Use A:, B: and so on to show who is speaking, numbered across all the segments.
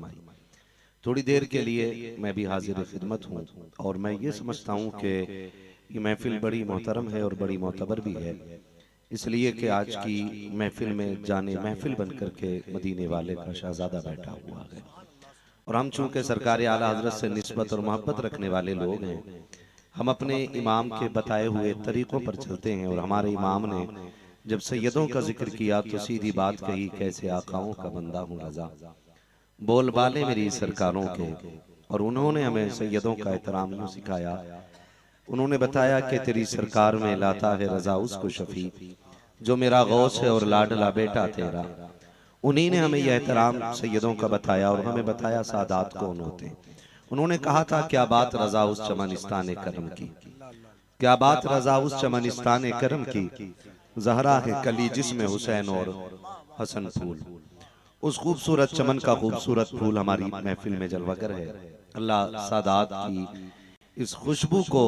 A: फरमाई। थोड़ी देर के लिए मैं भी हाजिर खिदमत हूँ और मैं ये समझता हूँ कि ये महफिल बड़ी मोहतरम है और बड़ी मोतबर भी है, इसलिए कि आज की महफिल में जाने महफिल बन कर के मदीने वाले का शहजादा बैठा हुआ है और हम चूंकि सरकार आला हजरत से निस्बत और मोहब्बत रखने वाले लोग हैं, हम अपने इमाम के बताए हुए तरीकों पर चलते हैं। और हमारे इमाम ने जब सैयदों का जिक्र किया तो सीधी बात कही, कैसे आकाओं का बंदा हूँ रजा, बोल बाले मेरी सरकारों के। और उन्होंने हमें सैयदों का एहतराम यूं सिखाया। उन्होंने बताया कि तेरी सरकार में लाता है रजा उसको शफी, जो मेरा गौस है और लाडला बेटा तेरा। उन्हीं ने हमें यह एहतराम सैयदों का बताया और हमें बताया सादात कौन होते हैं। उन्होंने कहा था, क्या बात रजा उस चमनिस्तान करम की, क्या बात रजा उस चमनिस्तान करम की, जहरा है कली जिसमें हुसैन और हसन फूल। उस खूबसूरत चमन का खूबसूरत फूल हमारी महफिल में जलवागर है। अल्लाह सादात की इस खुशबू को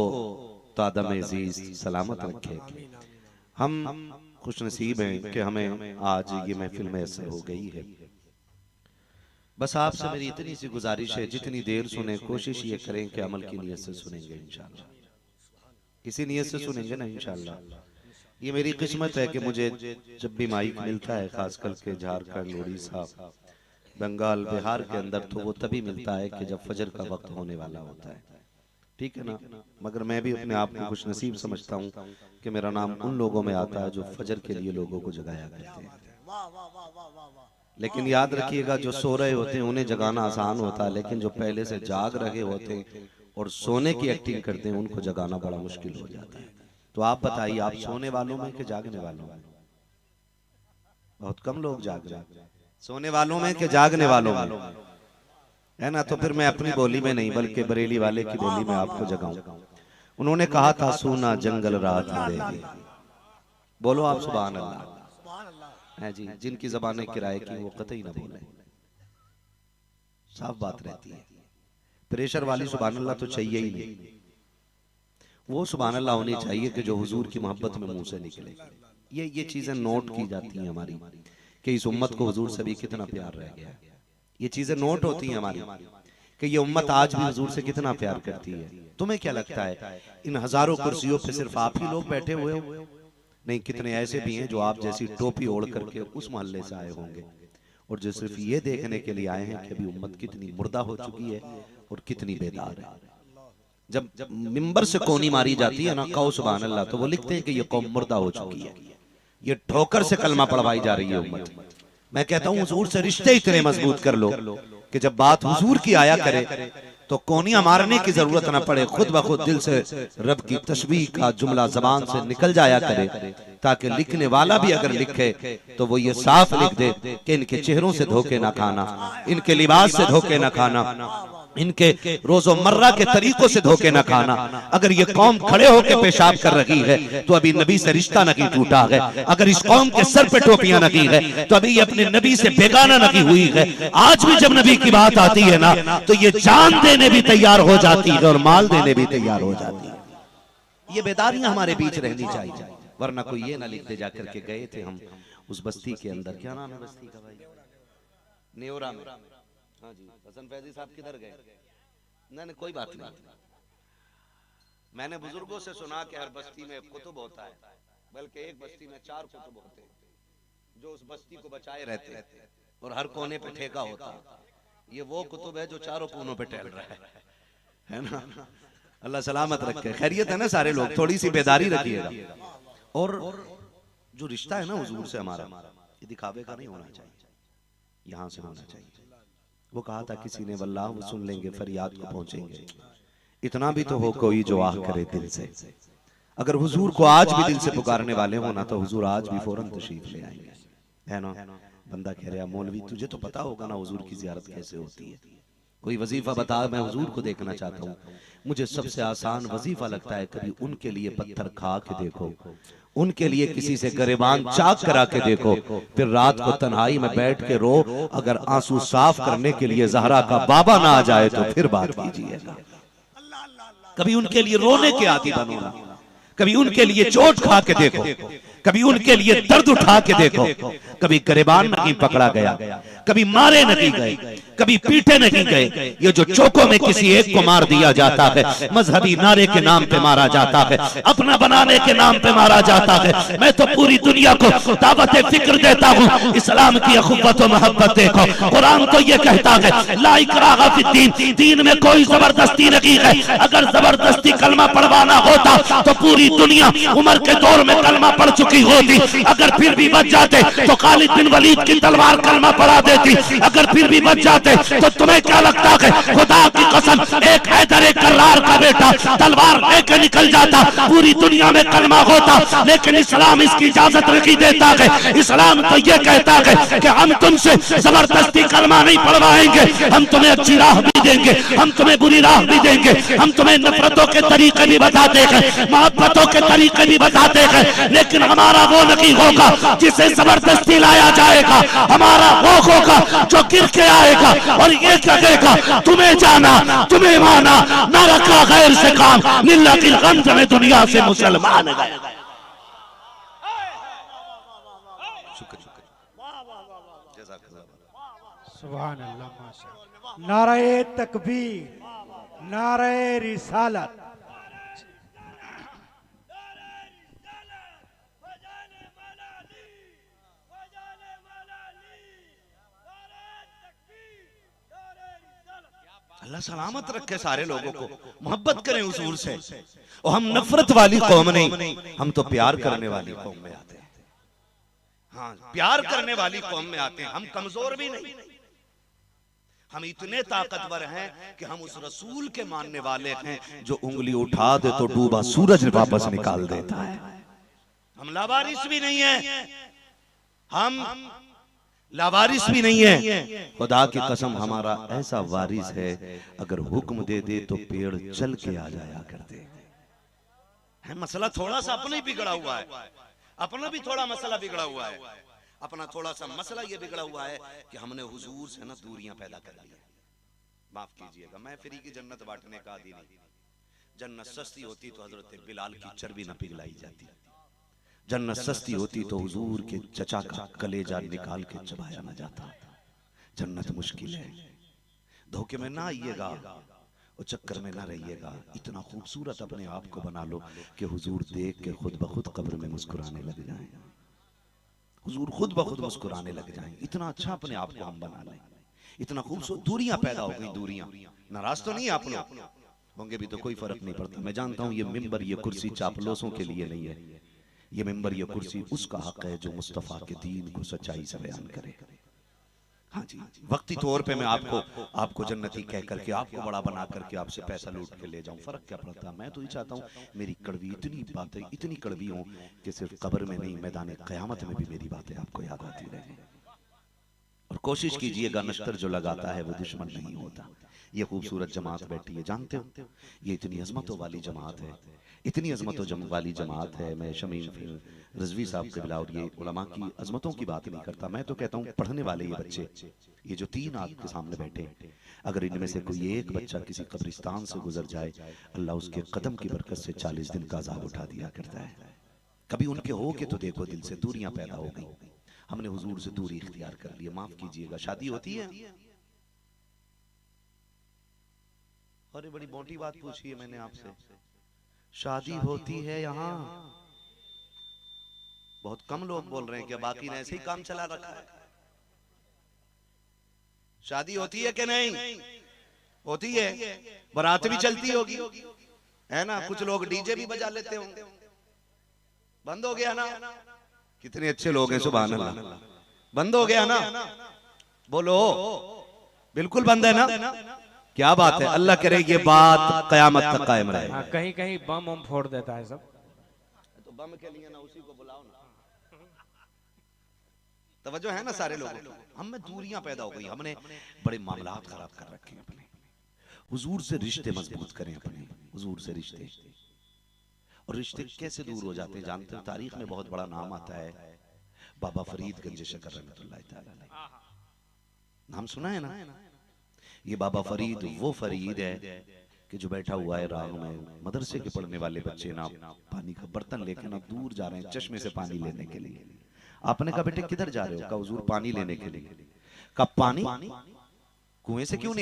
A: तादम अजीज सलामत रखे। हम खुश नसीब हैं कि हमें आज ये महफिल मैसर हो गई है। बस आपसे मेरी इतनी सी गुजारिश है, जितनी देर सुने कोशिश ये करें कि अमल की नीयत से सुनेंगे इंशाअल्लाह। इसी नीयत से सुनेंगे ना इंशाअल्लाह। ये मेरी किस्मत है कि मुझे जब भी माइक मिलता है, खास करके झारखंड, उड़ीसा, बंगाल, बिहार के अंदर, तो वो तभी मिलता है कि जब फजर का वक्त होने वाला होता है। ठीक है ना? मगर मैं भी अपने आप को खुश नसीब समझता हूँ कि मेरा नाम उन लोगों में आता है जो फजर के लिए लोगों को जगाया करते हैं। लेकिन याद रखिएगा, जो सो रहे होते हैं उन्हें जगाना आसान होता है, लेकिन जो पहले से जाग रहे होते हैं और सोने की एक्टिंग करते हैं उनको जगाना बड़ा मुश्किल हो जाता है। तो आप बताइए, आप सोने वालों में कि जागने वालों में? बहुत कम लोग जाग रहे हैं। सोने वालों में कि जागने वालों में? है ना? तो फिर मैं अपनी बोली में नहीं बल्कि बरेली वाले की बोली में आपको जगाऊं। उन्होंने कहा था, सोना जंगल रात अंधेरी। बोलो आप सुभान अल्लाह। है जी, जिनकी जबानें किराए की वो कतई ना बोले, साफ बात रहती है। प्रेशर वाली सुभान अल्लाह तो चाहिए ही नहीं। वो सुभान अल्लाह होनी चाहिए कि जो हुजूर की मोहब्बत में मुंह से निकले। ये चीजें नोट की जाती हैं हमारी कि इस उम्मत को हुजूर से भी कितना प्यार रह गया। ये चीजें नोट होती हैं हमारी कि ये उम्मत आज भी हुजूर से कितना प्यार करती है। तुम्हें क्या लगता है इन हजारों कुर्सियों पे सिर्फ आप ही लोग बैठे हुए हो? नहीं, कितने ऐसे भी हैं जो आप जैसी टोपी ओढ़ करके उस मोहल्ले से आए होंगे और जो सिर्फ ये देखने के लिए आए हैं कि अभी उम्मत कितनी मुर्दा हो चुकी है और कितनी बेदार है। जब मिंबर से कोनी मारी जाती है ना, कहो सुभान अल्लाह, तो वो लिखते हैं कि ये कौम मुर्दा हो चुकी है। ये ठोकर से कलमा पढ़वाई जा रही है उम्मत। मैं कहता हूं हुजूर से रिश्ते इतने मजबूत कर लो कि जब बात हुजूर की आया करे तो कोनियां मारने की जरूरत ना पड़े, खुद ब खुद दिल से रब की तस्बीह का जुमला जबान से निकल जाया करे, ताकि लिखने वाला भी अगर लिखे तो वो ये साफ लिख दे कि इनके चेहरों से धोखे ना खाना, इनके लिबास से धोखे ना खाना, इनके रोजोमर्रा के तरीकों से धोखे न खाना। अगर ये कौम खड़े होकर पेशाब कर रही है तो अभी नबी से रिश्ता नहीं टूटा है। अगर इस कौम के सर पे टोपियां नहीं है तो अभी ये अपने नबी से बेगाना नहीं हुई है। आज भी जब नबी की बात आती है ना, तो ये जान देने भी तैयार हो जाती है और माल देने भी तैयार हो जाती है। ये बेदारियां हमारे बीच रहनी चाहिए, वरना कोई ये ना लिखते जाकर के गए थे हम उस बस्ती के अंदर। क्या नाम है बस्ती का भाई? नेवरा में। हाँ जी, हसन फैजी साहब किधर गए? नहीं, कोई बात नहीं। मैंने बुजुर्गों से सुना कि हर बस्ती में कुतुब होता है, बल्कि एक बस्ती में 4 कुतुब होते हैं जो उस बस्ती को बचाए रहते हैं और हर कोने पे ठेका होता है। ये वो कुतुब है जो चारों कोनों पे टहल रहा है ना? अल्लाह सलामत रखे। खैरियत है ना सारे लोग? थोड़ी सी बेदारी रखिएगा। और जो रिश्ता है ना हुजूर से हमारा, ये दिखावे का नहीं होना चाहिए, यहाँ से होना चाहिए। वो कहा था किसी ने, वल्लाह वो सुन लेंगे फरियाद को पहुंचेंगे, इतना भी तो हो कोई जो आह करे दिल से। अगर हुजूर को आज भी दिल से पुकारने वाले हो ना, तो हुजूर आज भी फौरन तशरीफ ले आएंगे, है ना? बंदा कह रहा, मौलवी तुझे तो पता होगा ना हुजूर की जियारत कैसे होती है, कोई वजीफा बता, मैं हुजूर को देखना चाहता हूँ। मुझे सबसे आसान वजीफा लगता है, कभी उनके लिए पत्थर खा के देखो, उनके लिए किसी से गरेबान चाक करा के देखो, फिर रात को तन्हाई में बैठ के रो। अगर आंसू साफ करने के लिए ज़हरा का बाबा ना आ जाए तो फिर बात कीजिएगा। कभी उनके लिए रोने के आदी बनो ना, कभी उनके लिए चोट खा के देखो, कभी उनके लिए दर्द उठा के देखो। कभी गरिबान नहीं पकड़ा गया, कभी मारे नहीं गए, कभी पीटे नहीं गए। ये जो चौकों में किसी एक को मार दिया जाता है, मजहबी नारे के नाम पे मारा जाता है, अपना बनाने के नाम पे मारा जाता है। मैं तो पूरी दुनिया को दावत फिक्र देता हूँ, इस्लाम की अखुव्वत व मोहब्बत देखो। कुरान तो ये कहता है ला इकराहा फिद्दीन, दीन में कोई जबरदस्ती नहीं है। अगर जबरदस्ती कलमा पढ़वाना होता तो पूरी दुनिया उमर के दौर में कलमा पढ़ चुकी होती। अगर फिर भी बच जाते तो खालिद बिन वलीद की तलवार कलमा पढ़ा देती। अगर फिर भी बच जाते तो तुम्हें क्या लगता है, खुदा की कसम, एक हैदर कर्रार का बेटा तलवार लेकर निकल जाता, पूरी दुनिया में कलमा होता। लेकिन इस्लाम इसकी इजाजत नहीं देता है। इस्लाम तो ये कहता है कि हम तुमसे जबरदस्ती कलमा नहीं पढ़वाएंगे, हम तुम्हें अच्छी राह भी देंगे, हम तुम्हें बुरी राह भी देंगे, हम तुम्हें नफरतों के तरीके भी बताते हैं, मोहब्बतों के तरीके भी बताते हैं। लेकिन हमारा वो नहीं होगा जिसे जबरदस्ती लाया जाएगा, हमारा वो होगा जो गिर के आएगा और ये कहेगा तुम्हें जाना, तुम्हें माना, ना रखा गैर से काम, लिल्लाह की गम्ज में दुनिया से मुसलमान गए।
B: सुभान अल्लाह, माशाअल्लाह। नारे तकबीर, नारे रिसालत।
A: अल्लाह सलामत रखे सारे लोगों को, मोहब्बत करें हुजूर से। और हम नफरत वाली कौम नहीं, हम तो प्यार करने वाली कौम में आते हैं। हाँ, प्यार करने वाली कौम में आते हैं। हम कमजोर भी नहीं, हम इतने ताकतवर हैं कि हम उस रसूल के मानने वाले हैं जो उंगली उठा दे तो डूबा सूरज वापस निकाल देता है। हम लावारिस भी नहीं है, हम लावारिस भी नहीं है। खुदा की कसम हमारा ऐसा वारिस है, अगर हुक्म दे दे तो पेड़ चल के आ जाया करते हैं। मसला थोड़ा सा अपना ही बिगड़ा हुआ है, अपना भी थोड़ा मसला बिगड़ा हुआ है। अपना थोड़ा सा मसला ये बिगड़ा हुआ है कि हमने हुजूर से ना दूरियां पैदा कर ली। माफ कीजिएगा, मैं फ्री की जन्नत बांटने का आदी नहीं। जन्नत सस्ती होती तो हजरत बिलाल की चर्बी न पिघलाई जाती। जन्नत सस्ती होती तो हुजूर के चचा का कलेजा निकाल के चबाया न जाता। जन्नत मुश्किल है, धोखे में ना आइएगा और चक्कर में ना रहिएगा। इतना खूबसूरत अपने आप को बना लो कि हुजूर देख के खुद ब खुद कब्र में मुस्कुराने लग जाएं। हुजूर खुद ब खुद मुस्कुराने लग जाएं। इतना अच्छा अपने आप को हम बना लें। इतना खूबसूरत, दूरियां पैदा हो गई, दूरियां। नाराज तो नहीं आप लोग होंगे भी तो कोई फर्क नहीं पड़ता। मैं जानता हूं ये मिंबर, ये कुर्सी चापलोसों के लिए नहीं है। ये मिंबर, ये कुर्सी उसका हक है जो मुस्तफा के दीन को सच्चाई से बयान करे। हाँ जी, वक्ती तौर पे मैं आपको जन्नती कह करके, आपको बड़ा बना करके आपसे पैसा लूट के ले जाऊं, फर्क क्या पड़ता। मैं तो ये चाहता हूं मेरी कड़वी इतनी बातें इतनी कड़वी हों कि सिर्फ कब्र में नहीं, मैदान क़यामत में भी मेरी बातें आपको याद आती रहे। और कोशिश कीजिएगा, नश्तर जो लगाता है वो दुश्मन नहीं होता। ये खूबसूरत जमात बैठी है, जानते हो ये इतनी अजमतों वाली जमात है, इतनी अजमतों वाली जमात है। मैं शमीम रजवी साहब के बिला और ये उलमा की अजमतों की बात नहीं करता। मैं तो कहता हूँ पढ़ने वाले ये बच्चे, ये जो 3 आपके सामने बैठे, अगर इनमें से कोई एक बच्चा किसी कब्रिस्तान से गुजर जाए, अल्लाह उसके कदम की बरकत से 40 दिन का अज़ाब उठा दिया करता है। कभी उनके हो के तो देखो, दिल से दूरियां पैदा हो गई। हमने हुजूर से दूरी इख्तियार कर ली। माफ कीजिएगा, शादी होती है। अरे बड़ी मोटी बात पूछी है मैंने आपसे। शादी होती है यहाँ, बहुत कम लोग बोल रहे हैं कि बाकी ने ऐसे ही काम चला रखा है। शादी होती है कि नहीं? होती है। बारात भी चलती होगी, है ना? कुछ लोग डीजे भी बजा लेते होंगे। बंद हो गया ना? कितने अच्छे लोग हैं, सुभान अल्लाह। बंद हो गया ना? बोलो, बिल्कुल बंद है ना? क्या बात है, अल्लाह करे ये बात कयामत तक कायम रहे।
B: हाँ, कहीं कहीं बम हम फोड़ देता है सब।
A: तो बम के लिए ना उसी को बुलाओ ना। तवज्जो है ना सारे लोगों। हम में दूरियां पैदा हो गई, हमने बड़े मामलात खराब कर रखे हैं अपने। हुजूर से रिश्ते मजबूत करें अपने, हुजूर से रिश्ते। और रिश्ते कैसे दूर हो जाते हैं जानते हैं? तारीख में बहुत बड़ा नाम आता है, बाबा फरीद गंज शकर रहमतुल्लाह तआला अलैह। नाम सुना है ना? ये बाबा फरीद वो फरीद है कि जो बैठा हुआ है राह में, मदरसे के पढ़ने वाले बच्चे ना पानी का बर्तन लेके ना दूर जा रहे हैं चश्मे से पानी लेने के लिए। आपने कहा बेटे किधर जा रहे हो? कहा हुजूर पानी लेने के लिए। कहा पानी कुएं से क्यों नहीं